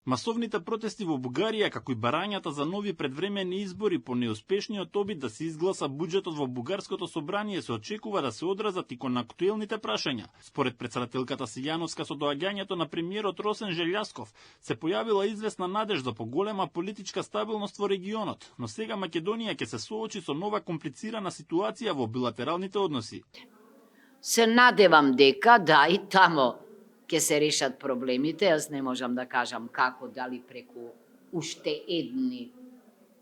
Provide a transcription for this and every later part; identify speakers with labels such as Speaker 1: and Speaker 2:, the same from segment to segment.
Speaker 1: Масовните протести во Бугарија, како и барањата за нови предвремени избори по неуспешниот обид да се изгласа буџетот во бугарското собрание, се очекува да се одразат и кон актуелните прашања. Според председателката Силјановска, со доаѓањето на премиерот Росен Желјасков се појавила известна надежда по голема политичка стабилност во регионот, но сега Македонија ќе се соочи со нова комплицирана ситуација во билатералните односи.
Speaker 2: Се надевам дека да и тамо ќе се решат проблемите. Јас не можам да кажам како, дали преку уште едни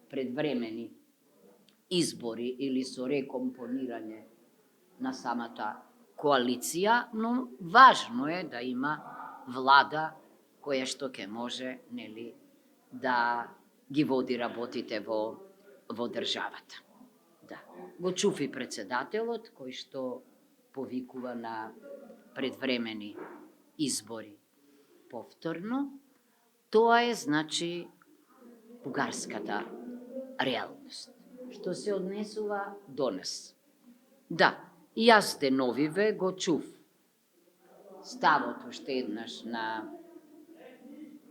Speaker 2: предвремени избори или со рекомпонирање на самата коалиција, но важно е да има влада која што ќе може, нели, да ги води работите во државата. Да. Го чув и председателот кој што повикува на предвремени избори повторно. Тоа е, значи, бугарската реалност. Што се однесува до нас. Да, јас деновиве го чув ставот уште еднаш на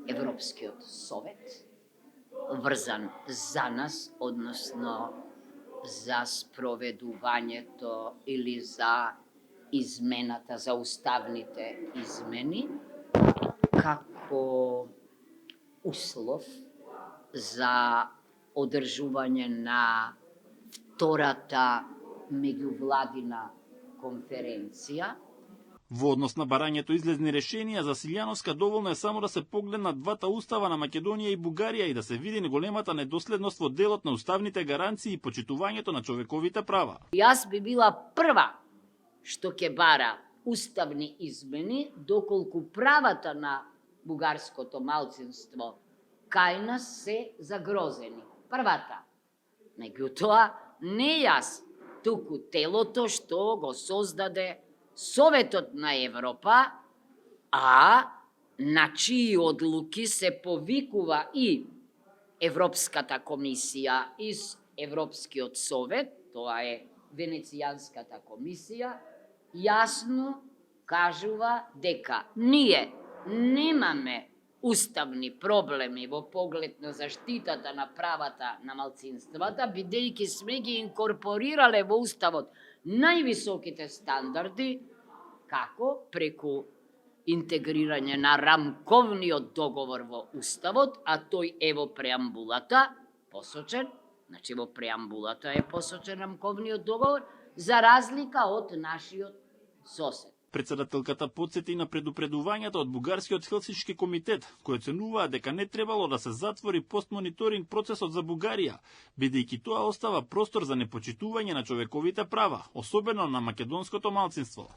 Speaker 2: Европскиот совет, врзан за нас, односно за спроведувањето или за измената, за уставните измени, како услов за одржување на втората меѓувладина конференција.
Speaker 1: Во однос на барањето излезни решенија за Силјановска, доволно е само да се погледнат двата устава на Македонија и Бугарија и да се види големата недоследност во делот на уставните гаранции и почитувањето на човековите права.
Speaker 2: Јас би била прва што ќе бара уставни измени, доколку правата на бугарското малцинство кај нас се загрозени. Првата. Меѓутоа, не јас, туку телото што го создаде Советот на Европа, а на чии одлуки се повикува и Европската комисија и Европскиот совет, тоа е Венецијанската комисија, јасно кажува дека ние немаме уставни проблеми во поглед на заштитата на правата на малцинствата, бидејќи сме ги инкорпорирале во уставот највисоките стандарди, како преку интегрирање на рамковниот договор во уставот, а тој е во преамбулата посочен, значи во преамбулата е посочен рамковниот договор, за разлика од нашиот сосед.
Speaker 1: Председателката потсети на предупредувањата од Бугарскиот Хелсиншки комитет, кој оценуваа дека не требало да се затвори постмониторинг процесот за Бугарија, бидејќи тоа остава простор за непочитување на човековите права, особено на македонското малцинство.